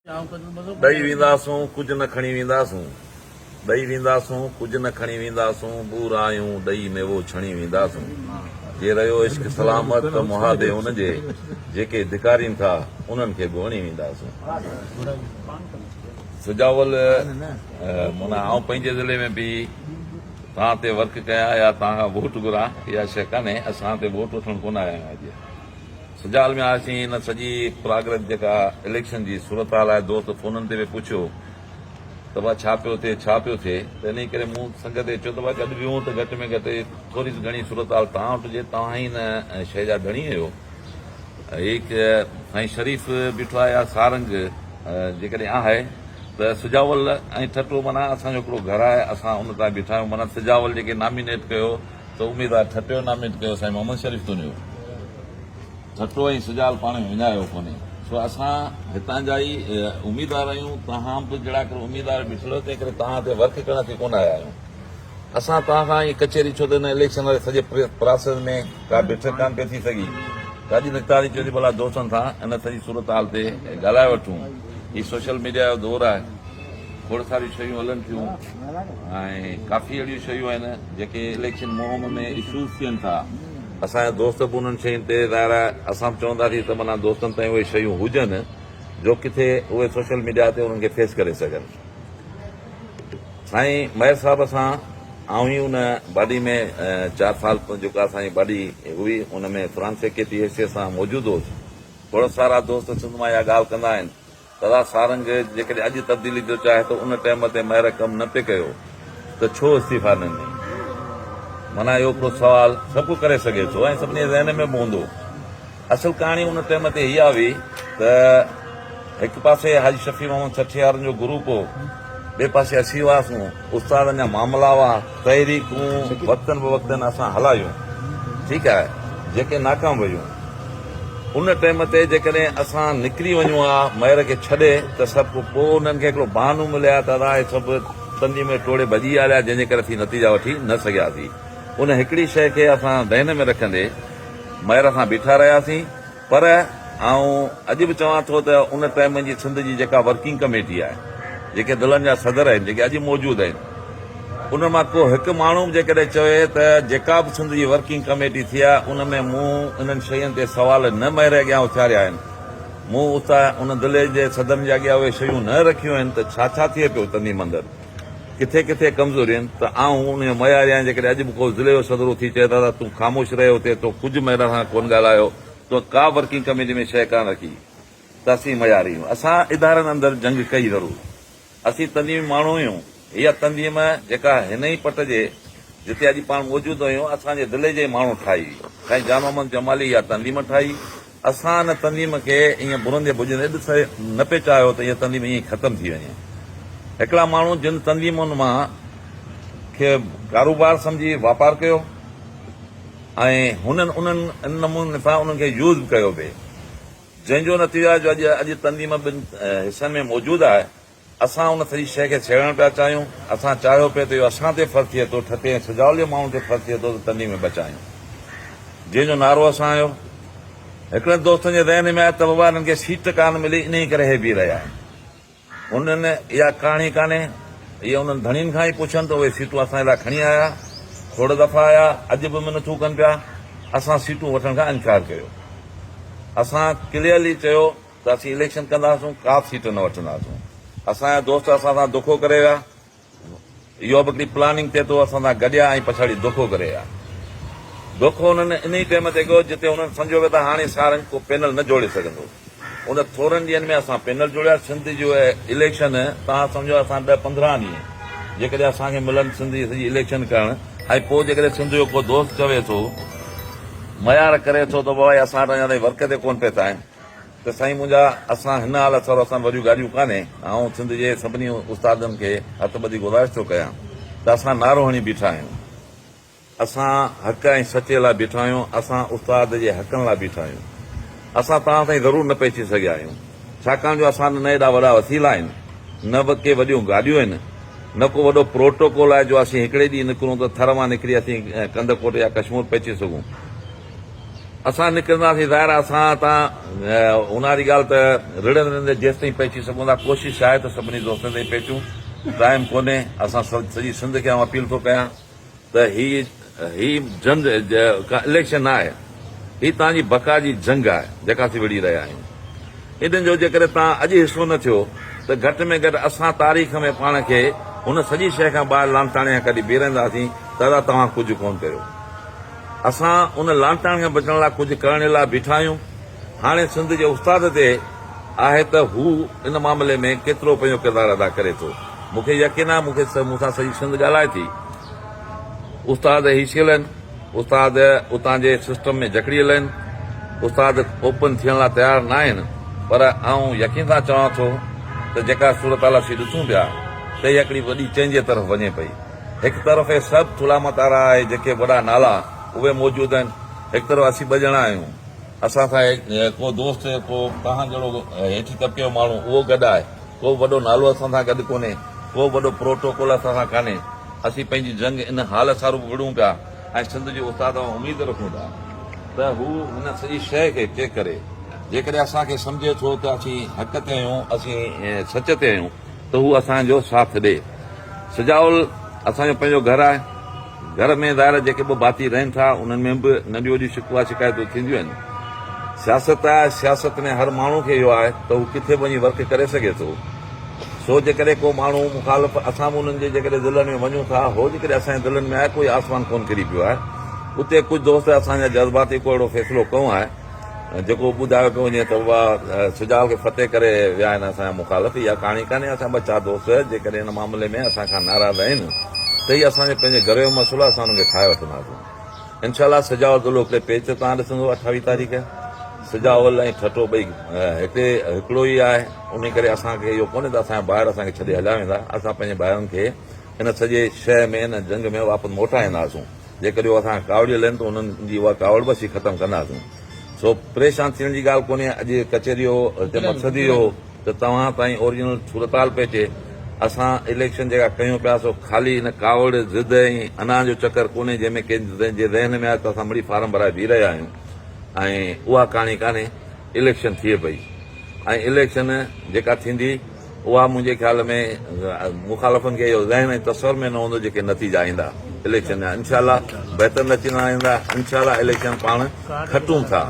ॾेई वेंदासूं कुझु न खणी वेंदासूं ॾेई वेंदासूं कुझु न खणी वेंदासूं बूर आहियूं ॾेई में वो छणी वेंदासूं जे रहियो इश्क सलामत त मुहादे हुनजे जेके धिकारीनि था उन्हनि खे बि हणी वेंदासूं सुजावल माना आउं पंहिंजे ज़िले में बि तव्हां ते वर्क कयां या तव्हां खां वोट घुरां इहा शइ कान्हे असां ते वोट वठणु कोन आया आहियूं अॼु सुजाल में आयासीं हिन सॼी प्रोग्रेस जेका इलेक्शन जी सूरत हाल आहे दोस्त फोननि ते बि पुछियो त भाउ छा पियो थिए त इन करे मूं संग ते चयो त भाउ गॾु वियूं त घटि में घटि थोरी घणी सूरत हाल तव्हां वटि हुजे तव्हां ई न शइ जा धणी आहियो हिकु साईं शरीफ़ बीठो आहे या सारंग जेकॾहिं आहे त सुजावल ऐं ठटो माना असांजो हिकिड़ो घर आहे असां उन तां बीठा आहियूं माना सुजावल जेके नॉमिनेट कयो त उमेदवार ठटियो नॉमिनेट कयो साईं मोहम्मद शरीफ़ चुनियो ठटो ऐं सुजाल पाण में विञायो कोन्हे सो असां हितां जा ई उमेदवार आहियूं तव्हां बि जहिड़ा करे उमेदवार बीठल तंहिं करे तव्हां ते वर्क करण ते कोन आया आहियूं असां तव्हां खां ई कचहरी छो त हिन इलेक्शन वारे सॼे प्रोसेस में का बिठक कान पई थी सघी त अॼु निकितारी चयो भला दोस्तनि सां इन सॼी सूरत हाल ते ॻाल्हाए वठूं हीउ सोशल मीडिया जो दौरु आहे खोड़ सारियूं शयूं हलनि थियूं ऐं काफ़ी अहिड़ियूं शयूं आहिनि जेके इलेक्शन मुहिम में इशूज़ थियनि था असांजा दोस्त बि उन्हनि शयुनि ते ज़ाहिर असां बि चवंदासीं त माना दोस्तनि ताईं उहे शयूं हुजनि जो किथे उहे सोशल मीडिया ते उन्हनि खे फेस करे सघनि साईं महेर साहिब सां आऊं ई उन बाडी में 4 साल जेका असांजी बाडी हुई उन में फ़ुरान सेक्रेटरी हैसियत सां मौजूदु होसि थोरा सारा दोस्त सिंध मां इहा ॻाल्हि कंदा आहिनि तदा सारंग जेकॾहिं अॼु तब्दीली जो चाहे त उन टाइम ते महिर कमु न पियो कयो त छो इस्तीफ़ा न ॾिनई माना इहो हिकिड़ो सुवाल सभु करे सघे थो ऐं सभिनी जे ज़हन में बि हूंदो असल कहाणी उन टाइम ते इहा हुई त हिकु पासे हाजी शफ़ी मोहम्मद छठियारनि जो ग्रुप हो ॿिए पासे असीं हुआसीं उस्तादनि जा मामला हुआ तहरीकूं वक़्तनि बवक़्तनि असां हलायूं ठीकु आहे जेके नाकाम वयूं उन टाइम ते जेकॾहिं असां निकिरी वञूं हा महिर खे छॾे त सभु पोइ उन्हनि खे हिकिड़ो बहानो मिलिया त अदा सभु तंदी में टोड़े भॼी हलिया जंहिंजे करे असीं नतीजा वठी न सघियासीं उन हिकिड़ी शइ खे असां ध्यान में रखंदे महिर सां बीठा रहियासीं पर ऐं अॼु बि चवां थो त उन टाइम जी सिंध जी जेका वर्किंग कमेटी आहे जेके दिलनि जा सदर आहिनि जेके अॼु मौजूदु आहिनि उन मां को हिकु माण्हू जेकॾहिं चवे त जेका बि सिंध जी वर्किंग कमेटी थी आहे उन में मूं इन्हनि शयुनि ते सुवाल न महिर अॻियां उथियारिया आहिनि मूं उतां उन दिले जे सदन जे अॻियां उहे शयूं न रखियूं आहिनि त छा थिए पियो तंदी मंदरु किथे किथे कमज़ोरियूं आहिनि त आऊं उन मयारी आहियां जेकॾहिं अॼु बि को ज़िले जो सदर थी चए दादा तूं ख़ामोश रहियो हुते तो कुझु महिर सां कोन ॻाल्हायो तो का वर्किंग कमेटी में शइ कान रखी त असीं मयारी आहियूं असां इदारनि अंदरि जंग कई ज़रूरु असीं तंदीम माण्हू आहियूं इहा तंदीम जेका हिन ई पट जे जिते अॼु पाण मौजूदु आहियूं असांजे दिले जे माण्हू ठाही साईं जान मोहम्मद जमाली इहा तंदीम ठाही असां हिन तंदीम खे ईअं बुरंदे भुजंदे ॾिस न पिए चाहियो त इहा तंदीम ईअं ख़तमु थी वञे हिकिड़ा माण्हू जिन तंदीमुनि मां खे कारोबार सम्झी वापारु कयो ऐं हुननि उन्हनि इन नमूने सां उन्हनि खे यूज़ कयो पिए जंहिंजो नतीजो आहे जो अॼु तंदीम ॿिनि हिसनि में मौजूदु आहे असां उन सॼी शइ खे छेड़णु पिया चाहियूं असां चाहियो पिए त इहो असां ते फ़र्क़ु थिए थो ठटे सुजावल जे माण्हू ते फ़र्क़ु थिए थो त तंदी में बचायूं जंहिंजो नारो असां आयो हिकिड़े दोस्तनि जे ज़हन में आहे त बाबा हिननि खे सीट कान मिली इन ई करे हे बीह रहिया आहिनि उन्हनि इहा कहाणी कान्हे इहा उन्हनि धणियुनि खां ई पुछनि त उहे सीटूं असांजे लाइ खणी आया खोड़ दफ़ा आया अॼु बि मिनथूं कनि पिया असां सीटूं वठण खां इनकार कयो असां क्लियरली चयो त असीं इलेक्शन कंदासीं का सीट न वठंदासीं असांजा दोस्त असां सां दुखो करे विया इहो बि हिकिड़ी प्लानिंग थिए थो असां सां गॾिया ऐं पछाड़ी दुखो करे विया दुखो हुननि इन ई टाइम ते कयो जिते हुननि सम्झो पियो त हाणे सारनि को पैनल न जोड़े सघंदो उन थोरनि ॾींहंनि में असां पैनल जोड़िया सिंध जो इलेक्शन तव्हां सम्झो असां 10-15 ॾींहं जेकॾहिं असांखे मिलनि सिंध जी सॼी इलेक्शन करणु ऐं पोइ जेकॾहिं सिंध जो को दोस्त चवे थो मयार करे थो त बाबा असां वटि अञा वर्क ते कोन पिया था आहिनि त साईं मुंहिंजा असां हिन हालत सां असां वॾियूं गाॾियूं कान्हे ऐं सिंध जे सभिनी उस्तादनि खे हथ ॿधी गुज़ारिश थो कयां त असां नारो हणी बीठा आहियूं असां हक़ ऐं सचे लाइ बीठा आहियूं असां उस्ताद जे हक़नि लाइ बीठा आहियूं असां तव्हां ताईं ज़रूरु न पहुची सघिया आहियूं छाकाणि जो असां न एॾा वॾा वसीला आहिनि न बि के वॾियूं गाॾियूं आहिनि न को वॾो प्रोटोकॉल आहे जो असीं हिकिड़े ॾींहुं निकिरूं त थर मां निकिरी असीं कंदकोट या कश्मीर पहुची सघूं असां निकिरंदासीं ज़ाहिर आहे असां तव्हां उन्हारी ॻाल्हि त रिड़ंदे जेसि ताईं पहुची सघूं था कोशिशि आहे त सभिनी दोस्तनि ताईं पहुचूं टाइम कोन्हे असां सॼी सिंध खे अपील थो कयां त ही जंग इलेक्शन न आहे ही तव्हांजी बका जी जंग आहे जेका असीं विड़ी रहिया आहियूं इन्हनि जो जेकॾहिं तव्हां अॼु हिसो न थियो त घटि में घटि असां तारीख़ में पाण खे हुन सॼी शइ खां ॿाहिरि लांताणे खां कॾहिं बीहरंदासीं दादा तव्हां कुझु कोन कयो असां उन लांताण खां बचण लाइ कुझु करण लाइ बीठा आहियूं हाणे सिंध जे उस्ताद ते आहे त हू इन मामले में केतिरो पंहिंजो किरदारु अदा करे थो मूंखे यकीन आहे मूंसां सॼी सिंध ॻाल्हाए थी उस्ताद हिशियल आहिनि उस्ताद उतां जे सिस्टम में जकड़ियल आहिनि उस्ताद ओपन थियण लाइ तयारु न आहिनि पर आऊं यकीन सां चवां थो त जेका सूरत हाल असीं ॾिसूं पिया त इहा हिकिड़ी वॾी चेंज जे तरफ़ वञे पई हिकु तरफ़ सभु थुला मतारा आहे जेके वॾा नाला उहे मौजूदु आहिनि हिकु तरफ़ असीं ॿ ॼणा आहियूं असां सां को दोस्त को तव्हां जहिड़ो हेठि तबिके जो माण्हू उहो गॾु आहे को वॾो नालो असां सां गॾु कोन्हे को वॾो प्रोटोकॉल असां सां कान्हे असीं पंहिंजी जंग इन हाल सां विड़ूं पिया ऐं सिंध जे उस्ताद खां उमेद रखूं था त हू हिन सॼी शइ खे चेक करे जेकॾहिं असांखे सम्झे थो त असीं हक़ ते आहियूं असीं सच ते आहियूं त हू असांजो साथ ॾे सजाउल असांजो पंहिंजो घरु आहे घर में ज़ाहिर जेके ॿ भाती रहनि था उन्हनि में बि नंढियूं वॾियूं शिकवा शिकायतूं थींदियूं आहिनि सियासत आहे सियासत में हर माण्हू खे इहो आहे त हू किथे वञी वर्क करे सघे थो सो जेकॾहिं को माण्हू मुखालिफ़ असां बि उन्हनि जे जेकॾहिं दिलनि में वञूं था हो जेकॾहिं असांजे दिलनि में आहे कोई आसमान कोन किरी पियो आहे उते कुझु दोस्त असांजा जज़्बाती को अहिड़ो फ़ैसिलो कयो आहे जेको ॿुधायो पियो वञे त उहा सुजाव खे फतेह करे विया आहिनि असांजा मुखालिफ़ इहा कहाणी कान्हे असां ॿ चारि दोस्त जेकॾहिं हिन मामले में असांखां नाराज़ आहिनि त हीउ असांजे पंहिंजे घर जो मसइलो आहे असां हुनखे ठाहे वठंदासीं इनशाला सजावल दुलो हिकिड़े पेज ते तव्हां ॾिसंदो 28 तारीख़ सजावल ऐं ठटो ॿई हिकिड़ो ई आहे उन करे असांखे इहो कोन्हे त असांजा ॿाहिरि असांखे छॾे हलिया वेंदा असां पंहिंजे ॿाहिरनि खे हिन सॼे शइ में हिन जंग में वापसि मोटाईंदासीं जेकॾहिं उहे असांखे कावड़ियल आहिनि त उन्हनि जी उहा कावड़ बि असीं ख़तमु कंदासीं सो परेशान थियण जी ॻाल्हि कोन्हे अॼु कचहरी जो मक़सदु इहो त तव्हां ताईं ओरिजिनल सूरताल पइजे असां इलेक्शन जेका कयूं पिया सो ख़ाली हिन कावड़ ज़िद ऐं अना जो चकर कोन्हे जंहिंमें कंहिंजे ज़हन में आहे त असां मिड़ी फार्म भराए बीह रहिया आहियूं ऐं उहा कहाणी कान्हे इलेक्शन थिए पई ऐं इलेक्शन जेका थींदी उहा मुंहिंजे ख़्याल में मुखालिफ़नि खे इहो ज़हन ऐं तसवर में न हूंदो जेके नतीजा ईंदा इलेक्शन जा इनशाला बहितर नतीजा ईंदा इनशाला इलेक्शन पाण खटूं था